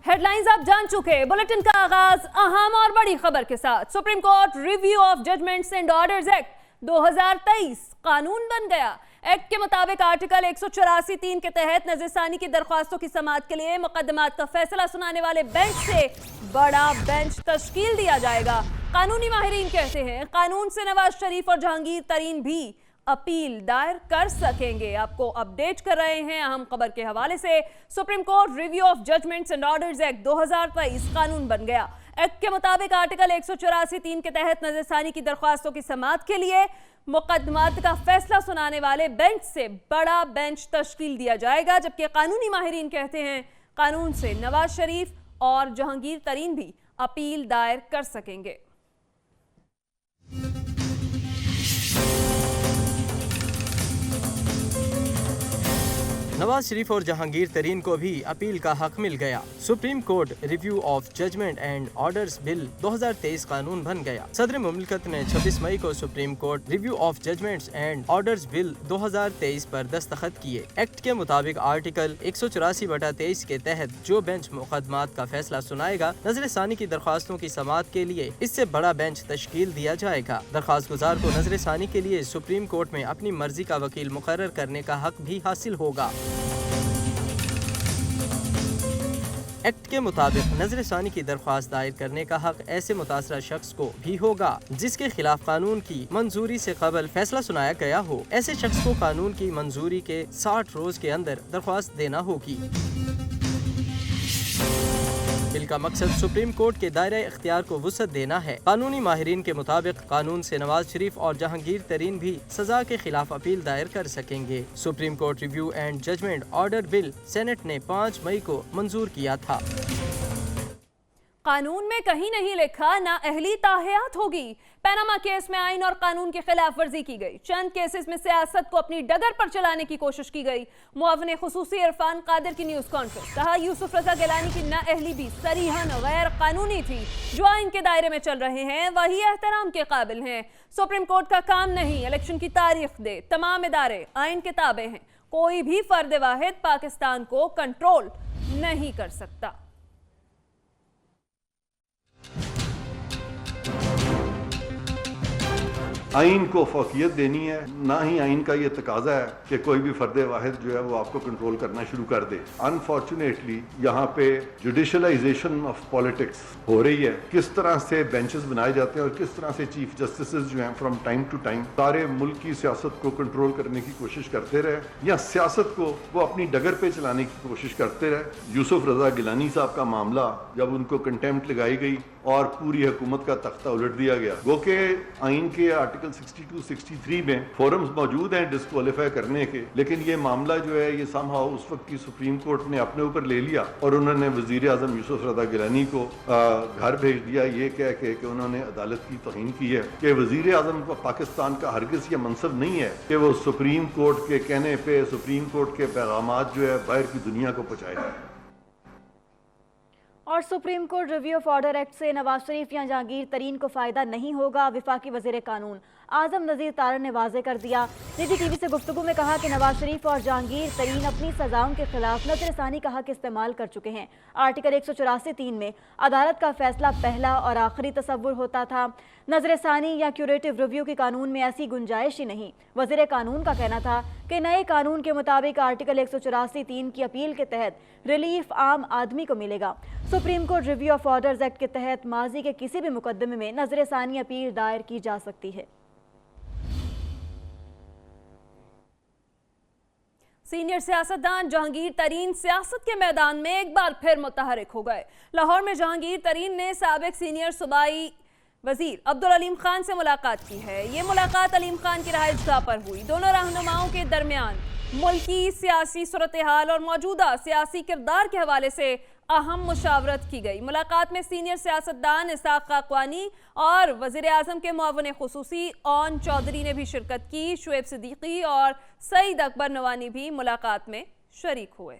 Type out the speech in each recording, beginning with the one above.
Head lines आप जान चुके। बुलेटिन का आगाज अहम और बड़ी खबर के साथ। Supreme court review of judgments and orders act 2023 कानून बन गया। एक्ट के मुताबिक आर्टिकल 184(3) के तहत नजरसानी की दरख्वास्तों की समाअत के लिए मुकदमात का फैसला सुनाने वाले बेंच से बड़ा बेंच तश्कील दिया जाएगा। कानूनी माहिरीन कहते हैं कानून से नवाज शरीफ और जहांगीर तरीन भी अपील दायर कर सकेंगे। आपको अपडेट कर रहे हैं अहम खबर के हवाले से। Supreme court review of judgments and orders act 2023 कानून बन गया। एक्ट के मुताबिक आर्टिकल 184(3) के तहत नजरसानी की दरख्वास्तों की समाअत के लिए मुकदमात का फैसला सुनाने वाले बेंच से बड़ा बेंच तश्कील दिया जाएगा, जबकि कानूनी माहिरीन कहते हैं कानून से नवाज शरीफ और जहांगीर तरीन भी अपील दायर कर सकेंगे। नवाज शरीफ और जहांगीर तरीन को भी अपील का हक मिल गया। Supreme court review of judgment and orders bill 2023 कानून बन गया। सदर मुमलिकत ने 26 मई को supreme court review of judgments and orders bill 2023 पर दस्तखत किए। एक्ट के मुताबिक आर्टिकल 184/23 के तहत जो बेंच मुकदमात का फैसला सुनाएगा, नजरसानी की दरख्वास्तों की समाअत के लिए इससे बड़ा बेंच तश्कील दिया जाएगा। दरख्वास्त गुजार को नजरसानी के लिए सुप्रीम कोर्ट में अपनी मर्जी का वकील मुकर्रर करने का हक भी हासिल होगा। एक्ट के मुताबिक नजरसानी की दरख्वास्त दायर करने का हक ऐसे मुतासरा शख्स को भी होगा जिसके खिलाफ कानून की मंजूरी से कबल फैसला सुनाया गया हो। ऐसे शख्स को कानून की मंजूरी के 60 रोज के अंदर दरख्वास्त देना होगी। बिल का मकसद सुप्रीम कोर्ट के दायरे इख्तियार को वुसअत देना है। कानूनी माहिरीन के मुताबिक कानून से नवाज शरीफ और जहांगीर तरीन भी सजा के खिलाफ अपील दायर कर सकेंगे। Supreme court review and judgment order bill senate ने 5 मई को मंजूर किया था। कानून में कहीं नहीं लिखा नाअहली ताहयात होगी। पैनामा केस में आइन और कानून की खिलाफ वर्जी की गई। चंद केसेस में सियासत को अपनी डगर पर चलाने की कोशिश की गई। मुआवने खुसूसी इरफान कादिर की न्यूज कॉन्फ्रेंस, कहा यूसुफ रजा गिलानी की नाअहली भी सरीहन गैर कानूनी थी। जो आइन के दायरे में चल रहे हैं वही एहतराम के काबिल हैं। सुप्रीम कोर्ट का काम नहीं इलेक्शन की तारीख दे। तमाम इदारे आइन के ताबे हैं। कोई भी फर्द वाहिद पाकिस्तान को कंट्रोल नहीं कर सकता। आइन को फौकियत देनी है, ना ही आइन का ये तकाजा है कि कोई भी फर्द वाहिद जो है वो आपको कंट्रोल करना शुरू कर दे। अनफॉर्चुनेटली यहाँ पे जुडिशलाइजेशन ऑफ पॉलिटिक्स हो रही है। किस तरह से बेंचेस बनाए जाते हैं और किस तरह से चीफ जस्टिस जो हैं फ्रॉम टाइम टू टाइम सारे मुल्क की सियासत को कंट्रोल करने की कोशिश करते रहे या सियासत को वो अपनी डगर पे चलाने की कोशिश करते रहे। यूसुफ रजा गिलानी साहब का मामला जब उनको कंटेम्प्ट लगाई गई और पूरी हुकूमत का तख्ता उलट दिया गया, वो के आइन के आर्टिकल 62-63 में फोरम्स मौजूद हैं डिस्क्वालीफाई करने के, लेकिन ये मामला जो है ये समहाउ उस वक्त की सुप्रीम कोर्ट ने अपने ऊपर ले लिया और उन्होंने वजीर आजम यूसुफ रजा गिलानी को घर भेज दिया ये कह के कि उन्होंने अदालत की तौहीन की है कि वजीर आजम को पाकिस्तान का हरगिज ये मनसब नहीं है कि वो सुप्रीम कोर्ट के कहने पे सुप्रीम कोर्ट के पैगामात जो है बाहर की दुनिया को पहुंचाए। और supreme court review of order act से नवाज शरीफ या जहांगीर तरीन को फायदा नहीं होगा। वफाकी वजीर कानून आजम नज़ीर तारड़ ने वाजे कर दिया। निजी टीवी से गुफ्तगू में कहा कि नवाज शरीफ और जहांगीर तरीन अपनी सजाओं के खिलाफ नजरसानी का हक इस्तेमाल कर चुके हैं। आर्टिकल 184(3) में अदालत का फैसला पहला और आखिरी तसव्वुर होता था। नजरसानी या क्यूरेटिव रिव्यू के कानून में ऐसी गुंजाइश ही नहीं। वज़ीर कानून का कहना था कि नए कानून के मुताबिक आर्टिकल 184(3) की अपील के तहत रिलीफ आम आदमी को मिलेगा। Supreme court review of orders act के तहत माजी के किसी भी मुकदमे में नजरसानी अपील दायर की जा सकती है। सीनियर सियासतदान जहांगीर तरीन सियासत के मैदान में एक बार फिर मुतहरिक हो गए। लाहौर में जहांगीर तरीन ने साबिक सीनियर सूबाई वजीर अब्दुल अलीम खान से मुलाकात की है। ये मुलाकात अलीम खान की रहायशगाह पर हुई। दोनों रहनुमाओं के दरमियान मुल्की सियासी सूरत हाल और मौजूदा सियासी किरदार के हवाले से अहम मुशावरत की गई। मुलाकात में सीनियर सियासतदान इसाक खाकवानी और वज़ीर आज़म के मुआवने खुसूसी ओन चौधरी ने भी शिरकत की। शुएब सिद्दीकी और सईद अकबर नवानी भी मुलाकात में शरीक हुए।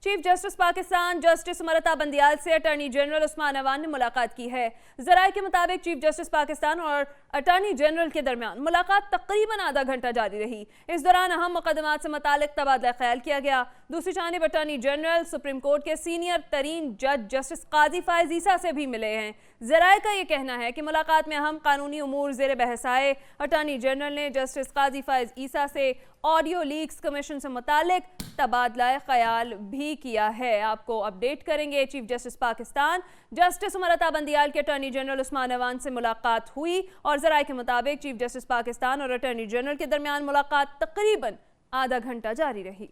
Chief justice Pakistan justice उमरता Bandial से अटॉर्नी जनरल उस्मान अवान ने मुलाकात की है। जराये के मुताबिक चीफ जस्टिस पाकिस्तान और अटॉर्नी जनरल के दरमियान मुलाकात तकरीबन आधा घंटा जारी रही। इस दौरान अहम मुकदमात से मुतालिक तबादला ख्याल किया गया। दूसरी जानिब अटॉर्नी जनरल सुप्रीम कोर्ट के सीनियर तरीन जज जस्टिस काजी फायज ईसा से भी मिले हैं। जराये का ये कहना है कि मुलाकात में अहम कानूनी उमूर ज़ेर बहस आए। अटॉर्नी जनरल ने जस्टिस काजी फायज ईसा से ऑडियो लीक्स कमीशन से मुतालिक तबादला ख्याल भी किया है। आपको अपडेट करेंगे। Chief justice Pakistan justice उमरता Bandial के अटॉर्नी जनरल उस्मान अवान से मुलाकात हुई और जराये के मुताबिक चीफ जस्टिस पाकिस्तान और अटॉर्नी जनरल के दरमियान मुलाकात तकरीबन आधा घंटा जारी रही।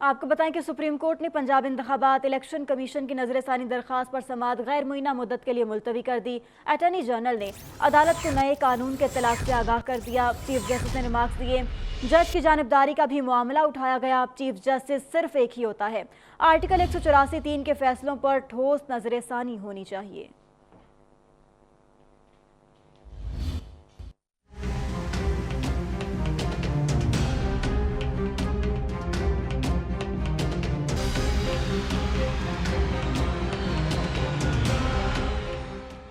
आपको बताएं कि सुप्रीम कोर्ट ने पंजाब इंतखाबात इलेक्शन कमीशन की नजरसानी दरख्वास्त पर समाअत गैर मुइना मुद्दत के लिए मुलतवी कर दी। अटॉर्नी जनरल ने अदालत को नए कानून के इत्तलाक से आगाह कर दिया। चीफ जस्टिस ने रिमार्क्स दिए। जज की जानिबदारी का भी मामला उठाया गया। चीफ जस्टिस सिर्फ एक ही होता है। आर्टिकल 184(3) के फैसलों पर ठोस नजरसानी होनी चाहिए।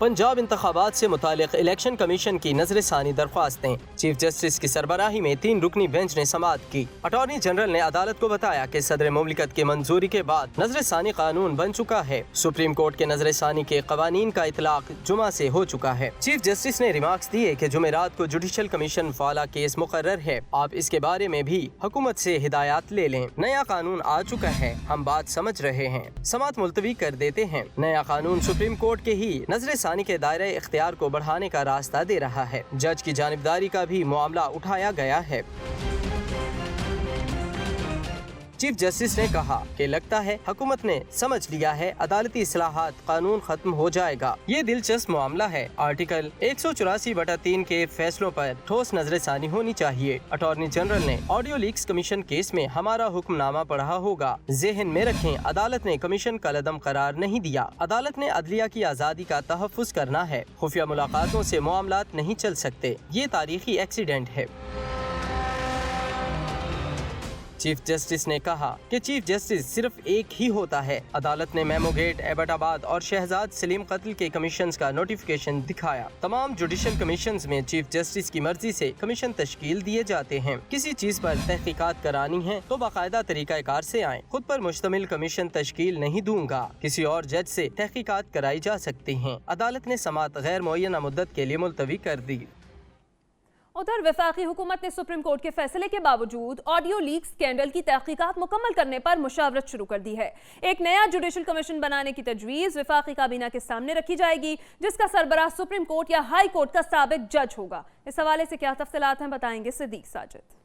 पंजाब इंतखाबात से मुतालिक इलेक्शन कमीशन की नजरसानी दरख्वास्तें। चीफ जस्टिस की सरबराही में 3 रुकनी बेंच ने समाअत की। अटॉर्नी जनरल ने अदालत को बताया कि सदर मुमलिकत की मंजूरी के बाद नजरसानी कानून बन चुका है। सुप्रीम कोर्ट के नजरसानी के कवानीन का इतलाक जुमा से हो चुका है। चीफ जस्टिस ने रिमार्क्स दिए कि जुमेरात को जुडिशल कमीशन वाला केस मुकर्रर है। आप इसके बारे में भी हुकूमत से हिदायत ले लें। नया कानून आ चुका है, हम बात समझ रहे हैं। समाअत मुलतवी कर देते हैं। नया कानून सुप्रीम कोर्ट के ही नजरसानी के दायरे इख्तियार को बढ़ाने का रास्ता दे रहा है। जज की जानिबदारी का भी मामला उठाया गया है। चीफ जस्टिस ने कहा कि लगता है हुकूमत ने समझ लिया है अदालती इस्लाहात कानून खत्म हो जाएगा। ये दिलचस्प मामला है। आर्टिकल 184(3) के फैसलों पर ठोस नजरसानी होनी चाहिए। अटॉर्नी जनरल ने ऑडियो लीक्स कमीशन केस में हमारा हुक्मनामा पढ़ा होगा। ज़हन में रखें, अदालत ने कमीशन कलअदम करार नहीं दिया। अदालत ने अदलिया की आज़ादी का तहफ़्फ़ुज़ करना है। खुफिया मुलाकातों से मामलात नहीं चल सकते। ये तारीखी एक्सीडेंट है। चीफ जस्टिस ने कहा कि चीफ जस्टिस सिर्फ एक ही होता है। अदालत ने मेमोगेट, एबटाबाद और शहजाद सलीम कत्ल के कमीशंस का नोटिफिकेशन दिखाया। तमाम जुडिशल कमीशंस में चीफ जस्टिस की मर्जी से कमीशन तश्कील दिए जाते हैं। किसी चीज पर तहकीकात करानी है तो बाकायदा तरीकाकार से आएं। खुद पर मुश्तमिल कमीशन तश्कील नहीं दूंगा। किसी और जज से तहकीकात कराई जा सकती हैं। अदालत ने समाअत गैर मुअय्यना मुद्दत के लिए मुलतवी कर दी। उधर वफाकी हुकूमत ने सुप्रीम कोर्ट के फैसले के बावजूद ऑडियो लीक स्कैंडल की तहकीकात मुकम्मल करने पर मुशावरत शुरू कर दी है। एक नया जुडिशल कमीशन बनाने की तजवीज़ वफाकी काबीना के सामने रखी जाएगी, जिसका सरबराह सुप्रीम कोर्ट या हाई कोर्ट का साबिक जज होगा। इस हवाले से क्या तफसीलात हैं, बताएंगे सिद्दीक साजिद।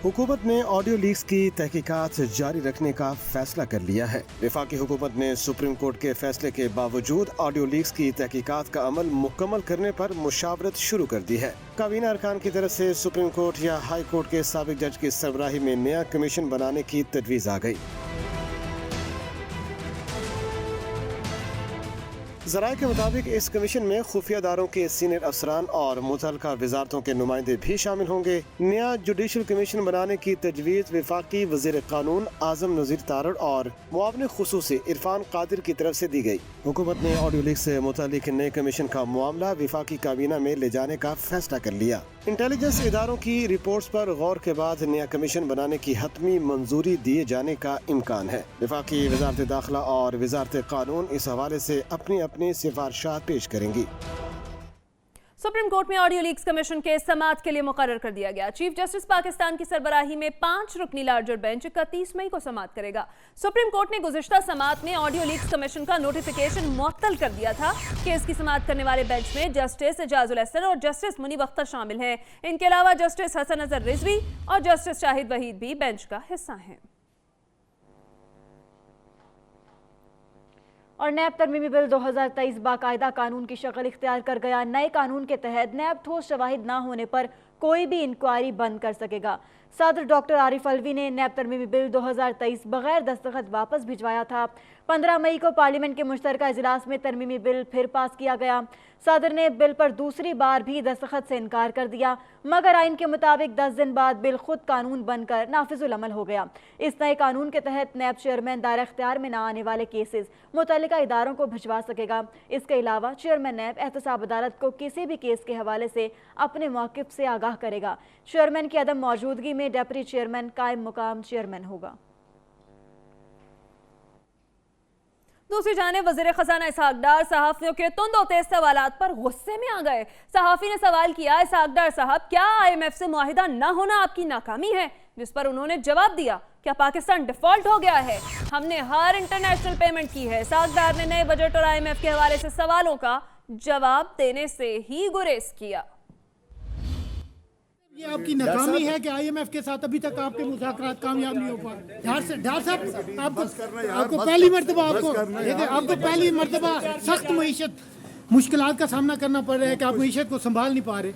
हुकूमत ने ऑडियो लीक्स की तहकीकात जारी रखने का फैसला कर लिया है। वफाकी हुकूमत ने सुप्रीम कोर्ट के फैसले के बावजूद ऑडियो लीक्स की तहकीकात का अमल मुकम्मल करने पर मुशावरत शुरू कर दी है। काबीना अरकान की तरफ से सुप्रीम कोर्ट या हाई कोर्ट के साबिक जज की सरबराही में नया कमीशन बनाने की तजवीज़ आ गई। ज़राए के मुताबिक इस कमीशन में खुफिया इदारों के सीनियर अफसरान और मुतल्लिका वजारतों के नुमाइंदे भी शामिल होंगे। नया जुडिशल कमीशन बनाने की तजवीज़ वफाकी वज़ीर कानून आज़म नज़ीर तारड़ और मुआविन खुसूसी इरफान कादिर की तरफ से दी गई। हुकूमत ने ऑडियो लीक से मुतालिक नए कमीशन का मामला वफाकी काबीना में ले जाने का फैसला कर लिया। इंटेलिजेंस इदारों की रिपोर्ट्स पर गौर के बाद नया कमीशन बनाने की हतमी मंजूरी दिए जाने का इम्कान है। वफाकी वज़ारत दाखिला और वज़ारत कानून इस हवाले से अपनी अपनी सिफारिशात पेश करेंगी। सुप्रीम कोर्ट में ऑडियो लीक्स कमीशन के समाअत के लिए मुकर्रर कर दिया गया। चीफ जस्टिस पाकिस्तान की सरबराही में 5 रुकनी लार्जर बेंच 31 मई को समाअत करेगा। सुप्रीम कोर्ट ने गुज़िश्ता समाअत में ऑडियो लीक्स कमीशन का नोटिफिकेशन मुअत्तल कर दिया था। केस की समाअत करने वाले बेंच में जस्टिस एजाजुल अहसन और जस्टिस मुनीब अख्तर शामिल हैं। इनके अलावा जस्टिस हसन अजहर रिजवी और जस्टिस शाहिद वहीद भी बेंच का हिस्सा हैं। और नैब तरमीमी बिल 2023 बाकायदा कानून की शक्ल इख्तियार कर गया। नए कानून के तहत नैब ठोस शवाहिद ना होने पर कोई भी इंक्वायरी बंद कर सकेगा। सदर डॉक्टर आरिफ अलवी ने नैब तरमीमी बिल 2023 बगैर दस्तखत वापस भिजवाया था। 15 मई को पार्लियामेंट के मुश्तरका इजलास में तरमीमी बिल फिर पास किया गया। सदर ने बिल पर दूसरी बार भी दस्तखत से इनकार कर दिया, मगर आइन के मुताबिक 10 दिन बाद बिल खुद कानून बनकर नाफिजुल अमल हो गया। इस नए कानून के तहत नैब चेयरमैन दायरा इख्तियार में न आने वाले केसेस मुतल्लिका इदारों को भिजवा सकेगा। इसके अलावा चेयरमैन नैब एहतसाब अदालत को किसी भी केस के हवाले से अपने मौक़िफ़ से आगाह करेगा। चेयरमैन की अदम मौजूदगी में डेप्यूटी चेयरमैन कायम मुकाम चेयरमैन होगा। दूसरी जानिब वज़ीर ख़ज़ाना इसहाक़ डार सहाफ़ियों के तुंद और तेज़ सवालात पर गुस्से में आ गए। सहाफ़ी ने सवाल किया, इसहाक़ डार साहब, क्या IMF से मुआहिदा न होना आपकी नाकामी है? जिस पर उन्होंने जवाब दिया, क्या पाकिस्तान डिफ़ॉल्ट हो गया है? हमने हर इंटरनेशनल पेमेंट की है। इसहाक़ डार ने नए बजट और IMF के हवाले से सवालों का जवाब देने से ही गुरेज किया। ये आपकी नाकामी है कि IMF के साथ अभी तक आपके मुज़ाकरात कामयाब नहीं हो पाए। डार साहब, आपको पहली मरतबा सख्त मईशत मुश्किलात का सामना करना पड़ रहा है कि आप मईशत को संभाल नहीं पा रहे।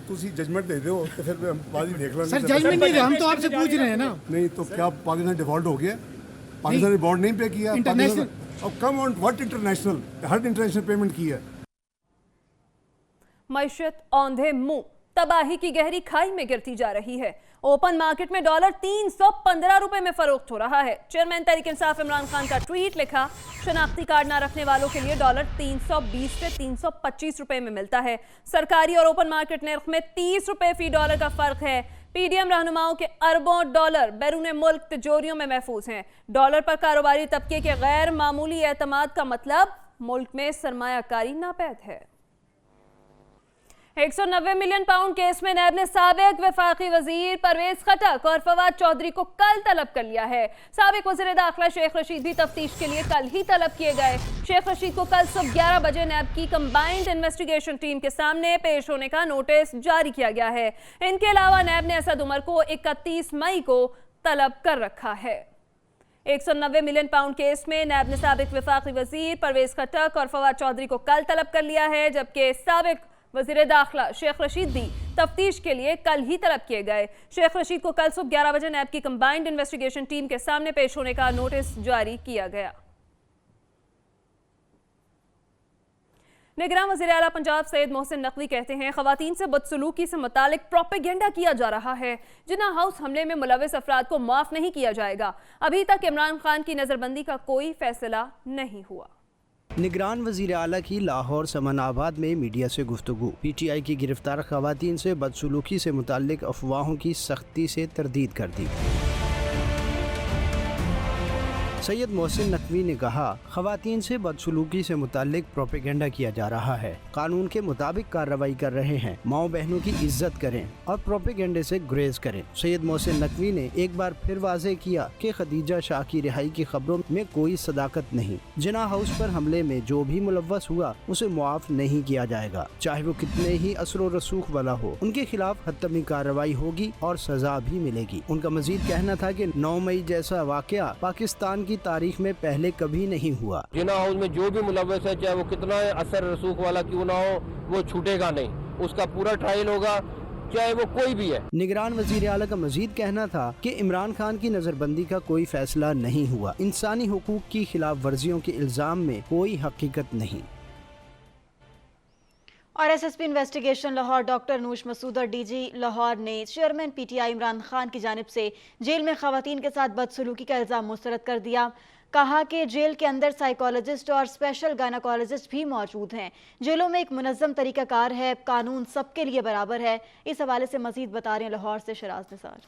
तुसी जजमेंट दे दो तो फिर बाजी देख लो। सर जजमेंट नहीं दे, हम तो आपसे पूछ रहे हैं ना। नहीं तो क्या पाकिस्तान डिफॉल्ट हो गया? पाकिस्तान ने बॉन्ड नहीं पे किया इंटरनेशनल। अब come on what international, her international payment की है। मईशत औंधे मुंह तबाही की गहरी खाई में गिरती जा रही है। ओपन मार्केट में डॉलर 315 रुपए में फरोख्त हो रहा है। चेयरमैन तहरीक इंसाफ इमरान खान का ट्वीट लिखा, शनाख्ती कार्ड ना रखने वालों के लिए डॉलर 320 से 325 रुपए में मिलता है। सरकारी और ओपन मार्केट नर्ख में 30 रुपए फी डॉलर का फर्क है। PDM रहनुमाओं के अरबों डॉलर बैरून मुल्क तिजोरियों में महफूज हैं। डॉलर पर कारोबारी तबके के गैर मामूली एतमाद का मतलब मुल्क में सरमायाकारी नापैद है। 190 मिलियन पाउंड केस में नैब ने साबिक वफाकी वजीर परवेज खटक और फवाद चौधरी को कल तलब कर लिया है। साबिक वजीर दाखिला शेख रशीद भी तफ्तीश के लिए कल ही तलब किए गए। शेख रशीद को कल सुबह 11 बजे नैब की कंबाइंड इन्वेस्टिगेशन टीम के सामने पेश होने का नोटिस जारी किया गया है। इनके अलावा नैब ने असद उमर को 31 मई को तलब कर रखा है। 190 मिलियन पाउंड केस में नैब ने साबिक वफाकी वजीर परवेज खटक और फवाद चौधरी को कल तलब कर लिया है, जबकि साबिक वज़ीर दाखिला शेख रशीद भी तफ्तीश के लिए कल ही तलब किए गए। शेख रशीद को कल सुबह 11 बजे नैब की कंबाइंड इन्वेस्टिगेशन टीम के सामने पेश होने का नोटिस जारी किया गया। निगरान वज़ीर आला पंजाब सैयद मोहसिन नकवी कहते हैं, ख़वातीन से बदसलूकी से मुतालिक प्रोपेगेंडा किया जा रहा है। जिन्ना हाउस हमले में मुलविस अफराद को माफ़ नहीं किया जाएगा। अभी तक इमरान खान की नज़रबंदी का कोई फैसला नहीं हुआ। निगरान वज़ीर आला की लाहौर समनाबाद में मीडिया से गुफ्तगू। PTI की गिरफ्तार ख़वातीन से बदसलूकी से मुताल्लिक अफवाहों की सख्ती से तरदीद कर दी। सैयद मोहसिन नकवी ने कहा, ख़वातीन से बदसलूकी से मुताल्लिक प्रोपेगेंडा किया जा रहा है। कानून के मुताबिक कार्रवाई कर रहे हैं। माओ बहनों की इज्जत करें और प्रोपेगेंडे से गुरेज करें। सैयद मोहसिन नकवी ने एक बार फिर वाज़ेह किया कि खदीजा शाह की रिहाई की खबरों में कोई सदाकत नहीं। जिना हाउस पर हमले में जो भी मुलव्वस हुआ उसे मुआफ नहीं किया जाएगा, चाहे वो कितने ही असर रसूख वाला हो। उनके खिलाफ हतमी कार्रवाई होगी और सजा भी मिलेगी। उनका मजीद कहना था कि 9 मई जैसा वाक़या पाकिस्तान की तारीख में पहले कभी नहीं हुआ। जिना हाउस में जो भी मुलव्वस है, चाहे वो कितना असर रसूख वाला क्यों ना हो, वो छूटेगा नहीं। उसका पूरा ट्रायल होगा, चाहे वो कोई भी है। निगरान वज़ीर आला का मजीद कहना था कि इमरान खान की नजरबंदी का कोई फैसला नहीं हुआ। इंसानी हुकूक की खिलाफ वर्जियों के इल्जाम में कोई हकीकत नहीं। और SSP investigation Lahore doctor Noosh Masood और DG लाहौर ने चेयरमैन PTI इमरान खान की जानिब से जेल में खवातीन के साथ बदसलूकी का इल्ज़ाम मुस्तरद कर दिया। कहा कि जेल के अंदर साइकोलॉजिस्ट और स्पेशल गायनकोलॉजिस्ट भी मौजूद हैं। जेलों में एक मुनज़्ज़म तरीक़ाकार है, कानून सबके लिए बराबर है। इस हवाले से मज़ीद बता रहे हैं लाहौर से शराज निसार।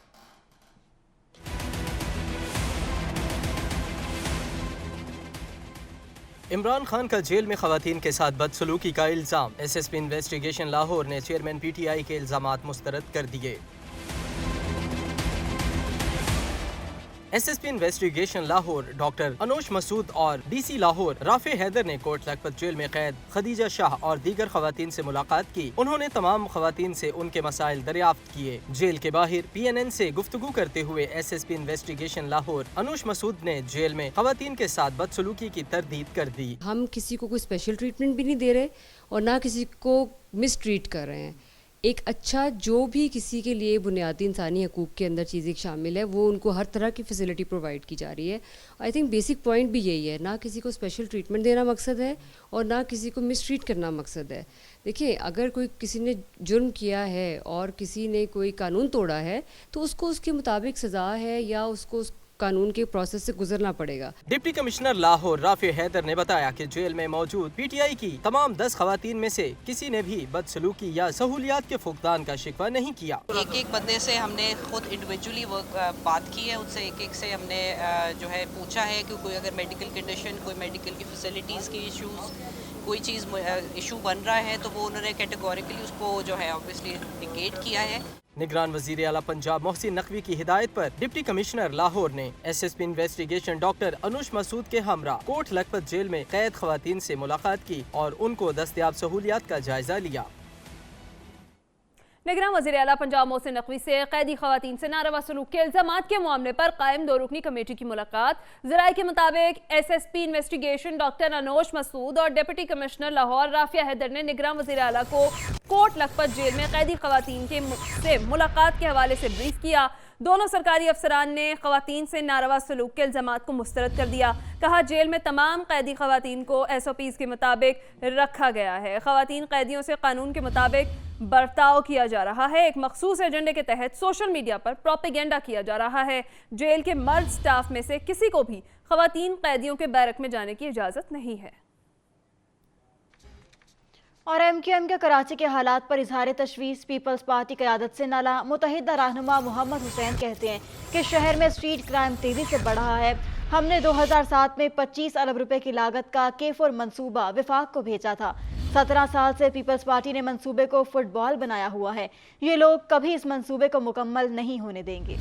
इमरान खान का जेल में खवातीन के साथ बदसलूकी का इल्ज़ाम। SSP इन्वेस्टिगेशन लाहौर ने चेयरमैन PTI के इल्ज़ामात मुस्तरद कर दिए। SSP investigation Lahore doctor Anoosh Masood और DC लाहौर राफे हैदर ने कोट लखपत जेल में कैद खदीजा शाह और दीगर खवातीन से मुलाकात की। उन्होंने तमाम खवातीन से उनके मसाइल दरियाफ्त किए। जेल के बाहर PNN से गुफ्तगू करते हुए SSP इन्वेस्टिगेशन लाहौर अनोश मसूद ने जेल में खवातीन के साथ बदसलूकी की तरदीद कर दी। हम किसी को कोई स्पेशल ट्रीटमेंट भी नहीं दे रहे और ना किसी को मिस ट्रीट कर रहे हैं। एक अच्छा जो भी किसी के लिए बुनियादी इंसानी हकूक़ के अंदर चीज़ें शामिल है वो उनको हर तरह की फ़ैसिलिटी प्रोवाइड की जा रही है। आई थिंक बेसिक पॉइंट भी यही है, ना किसी को स्पेशल ट्रीटमेंट देना मकसद है और ना किसी को मिसट्रीट करना मकसद है। देखिए, अगर कोई किसी ने जुर्म किया है और किसी ने कोई कानून तोड़ा है तो उसको उसके मुताबिक सज़ा है या उसको उस कानून के प्रोसेस से गुजरना पड़ेगा। डिप्टी कमिश्नर लाहौर राफी हैदर ने बताया कि जेल में मौजूद पीटीआई की तमाम 10 खवातीन में से किसी ने भी बदसलूकी या सहूलियात के फुकदान का शिकवा नहीं किया। एक एक बंदे से हमने खुद इंडिविजुअली बात की है, उनसे एक एक से हमने जो है पूछा है कि कोई अगर मेडिकल कंडीशन, कोई मेडिकल की फैसिलिटीज़ की इश्यूज़, कोई चीज़ इशू बन रहा है तो वो उन्होंने कैटेगोरिकली उसको जो है ऑब्वियसली निगेट किया है। निगरान वज़ीर आला पंजाब मोहसिन नकवी की हिदायत पर डिप्टी कमिश्नर लाहौर ने एसएसपी इन्वेस्टिगेशन डॉक्टर अनुश मसूद के हमरा कोट लखपत जेल में कैद खवातीन से मुलाकात की और उनको दस्तयाब सहूलियात का जायजा लिया। निगरान वज़ीर आला पंजाब मोहसिन नकवी से कैदी खवातीन से नारवा सलूक के इल्ज़ामात के मामले पर कायम 2 रुकनी कमेटी की मुलाकात। ज़राए के मुताबिक एसएसपी इन्वेस्टिगेशन डॉक्टर अनुश मसूद और डिप्टी कमिश्नर लाहौर राफिया हैदर ने निगरान वज़ीर आला को कोट लखपत जेल में कैदी खवातीन से मुलाकात के हवाले से ब्रीफ किया। दोनों सरकारी अफसरान ने खवातीन से नारवा सलूक के इल्ज़ामात को मुस्तरद कर दिया। कहा, जेल में तमाम कैदी खवातीन को SOPs के मुताबिक रखा गया है। खवातीन कैदियों से कानून के मुताबिक बर्ताव किया जा रहा है। एक मखसूस एजेंडे के तहत सोशल मीडिया पर प्रोपेगेंडा किया जा रहा है। जेल के मर्द स्टाफ में से किसी को भी खवातीन कैदियों के बैरक में जाने की इजाज़त नहीं है। और MQM के कराची के हालात पर इजहार तशवीश पीपल्स पार्टी क़यादत से नाला। मुतहिदा रहनुमा मोहम्मद हुसैन कहते हैं कि शहर में स्ट्रीट क्राइम तेज़ी से बढ़ रहा है। हमने 2007 में 25 अरब रुपए की लागत का K4 मंसूबा विफाक को भेजा था। 17 साल से पीपल्स पार्टी ने मंसूबे को फुटबॉल बनाया हुआ है। ये लोग कभी इस मंसूबे को मुकम्मल नहीं होने देंगे।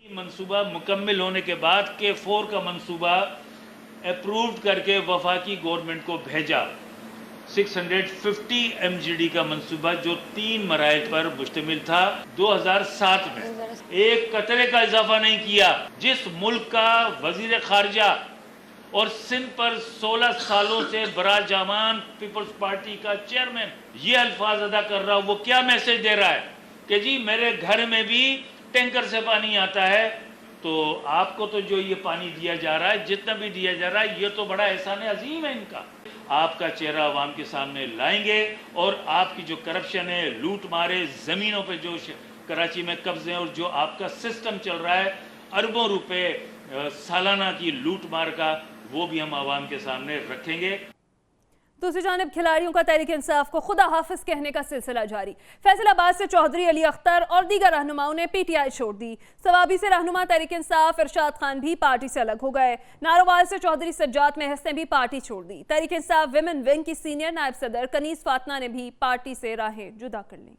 मंसूबा मुकम्मल होने के बाद K4 का मंसूबा अप्रूव्ड करके वफाकी गवर्नमेंट को भेजा। 650 MGD का मंसूबा जो 3 मराइल पर मुश्तमिल था 2007 में एक कतरे का इजाफा नहीं किया। जिस मुल्क का वजीर खारजा और सिंध पर 16 सालों से बराजमान पीपल्स पार्टी का चेयरमैन ये अल्फाज अदा कर रहा, वो क्या मैसेज दे रहा है कि जी मेरे घर में भी टैंकर से पानी आता है, तो आपको तो जो ये पानी दिया जा रहा है, जितना भी दिया जा रहा है, ये तो बड़ा एहसान अजीम है इनका। आपका चेहरा आवाम के सामने लाएंगे और आपकी जो करप्शन है, लूट मारे, ज़मीनों पे जो कराची में कब्जे हैं और जो आपका सिस्टम चल रहा है अरबों रुपए सालाना की लूट मार का, वो भी हम आवाम के सामने रखेंगे। दूसरी जानिब खिलाड़ियों का तहरीक इंसाफ को खुदा हाफिज कहने का सिलसिला जारी। फैसलाबाद से चौधरी अली अख्तर और दीगर रहनुमाओं ने PTI छोड़ दी। सवाबी से रहनुमा तहरीक इंसाफ इरशाद खान भी पार्टी से अलग हो गए। नारोवाल से चौधरी सज्जाद महस ने भी पार्टी छोड़ दी। तहरीक इंसाफ विमेन विंग की सीनियर नायब सदर कनीस फातना ने भी पार्टी से राहें जुदा कर ली।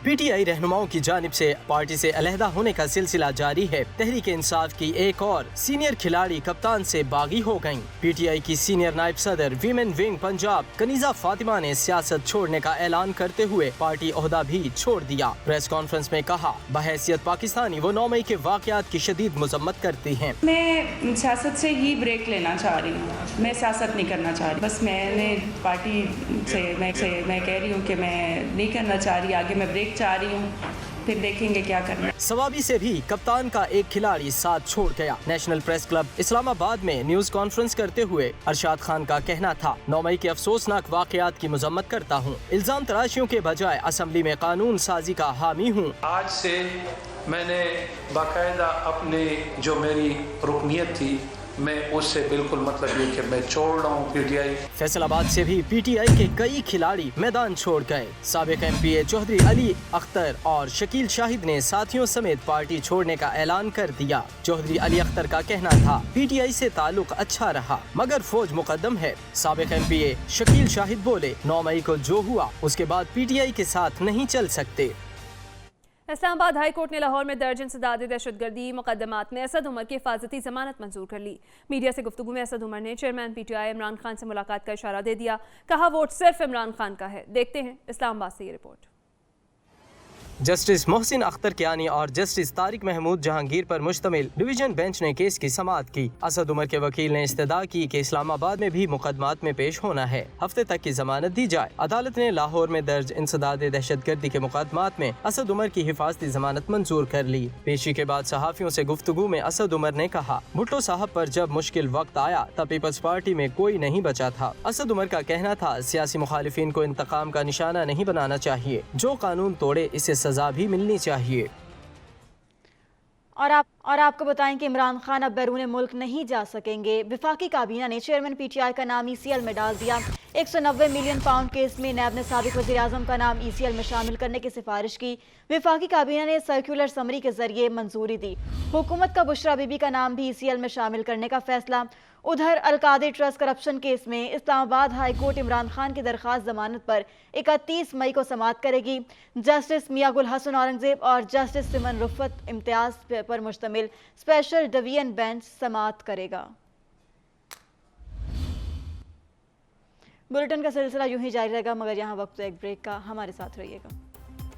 PTI रहनुमाओं की जानिब से पार्टी से अलहदा होने का सिलसिला जारी है। तहरीक इंसाफ की एक और सीनियर खिलाड़ी कप्तान से बागी हो गयीं। PTI की सीनियर नायब सदर वीमेन विंग पंजाब कनीजा फातिमा ने सियासत छोड़ने का ऐलान करते हुए पार्टी ओहदा भी छोड़ दिया। प्रेस कॉन्फ्रेंस में कहा, बहैसियत पाकिस्तानी वो 9 मई के वाक़यात की शदीद मजम्मत करती हैं। मैं सियासत से ही ब्रेक लेना चाह रही हूँ, मैं सियासत नहीं करना चाह रही। बस मैंने पार्टी से मैं कह रही हूँ कि मैं नहीं करना चाह रही, आगे मैं ब्रेक चाह रही हूँ, फिर देखेंगे क्या करना है। सवाबी से भी कप्तान का एक खिलाड़ी साथ छोड़ गया। नेशनल प्रेस क्लब इस्लामाबाद में न्यूज कॉन्फ्रेंस करते हुए अरशाद खान का कहना था, 9 मई के अफसोसनाक वाक़यात की मजम्मत करता हूँ। इल्जाम तराशियों के बजाय असम्बली में कानून साजी का हामी हूँ। आज से मैंने बाकायदा अपने जो मेरी रुकनियत थी, मैं उससे बिल्कुल मतलब ये कि मैं छोड़ रहा हूँ PTI। फैसलाबाद से भी PTI के कई खिलाड़ी मैदान छोड़ गए। साबिक MPA चौधरी अली अख्तर और शकील शाहिद ने साथियों समेत पार्टी छोड़ने का ऐलान कर दिया। चौधरी अली अख्तर का कहना था, PTI से ताल्लुक अच्छा रहा मगर फौज मुकद्दम है। साबिक MPA शकील शाहिद बोले, 9 मई को जो हुआ उसके बाद PTI के साथ नहीं चल सकते। इस्लामाबाद हाई कोर्ट ने लाहौर में दर्ज इंसदाद दहशतगर्दी मुकदमात में असद उमर की हिफाजती जमानत मंजूर कर ली। मीडिया से गुफ्तगू में असद उमर ने चेयरमैन PTI इमरान खान से मुलाकात का इशारा दे दिया। कहा, वोट सिर्फ इमरान खान का है। देखते हैं इस्लामाबाद से ये रिपोर्ट। जस्टिस मोहसिन अख्तर कियानी और जस्टिस तारिक महमूद जहांगीर पर मुश्तमिल डिवीजन बेंच ने केस की समाअत की। असद उमर के वकील ने इस्तदा की कि इस्लामाबाद में भी मुकदमात में पेश होना है, हफ्ते तक की जमानत दी जाए। अदालत ने लाहौर में दर्ज इंसदाद दहशतगर्दी के मुकदमात में असद उमर की हिफाजती जमानत मंजूर कर ली। पेशी के बाद सहाफियों से गुफ्तगू में असद उमर ने कहा, भुट्टो साहब पर जब मुश्किल वक्त आया तब पीपल्स पार्टी में कोई नहीं बचा था। असद उमर का कहना था, सियासी मुखालिफिन को इंतकाम का निशाना नहीं बनाना चाहिए, जो कानून तोड़े इसे सजा भी मिलनी चाहिए। और आपको बताएं कि इमरान खान अब बैरून मुल्क नहीं जा सकेंगे। वफाकी काबीना ने चेयरमैन PTI का नाम ECL में डाल दिया। 190 मिलियन पाउंड केस में नैब ने साबिक वज़ीर आज़म का नाम ECL में शामिल करने की सिफारिश की। वफाकी काबीना ने सर्कुलर समरी के जरिए मंजूरी दी। हुकूमत का बुशरा बीबी का नाम भी ECL में शामिल करने का फैसला। उधर अलकादर ट्रस्ट करप्शन केस में इस्लामाबाद हाई कोर्ट इमरान खान की दरख्वास्त जमानत पर 31 मई को समाअत करेगी। जस्टिस मियां गुल हसन औरंगजेब और जस्टिस सिमन रुफत इम्तियाज पर मुश्तमिल स्पेशल डिवीजन बेंच समाअत करेगा। बुलेटिन का सिलसिला यूं ही जारी रहेगा, मगर यहाँ वक्त एक ब्रेक का, हमारे साथ रहिएगा।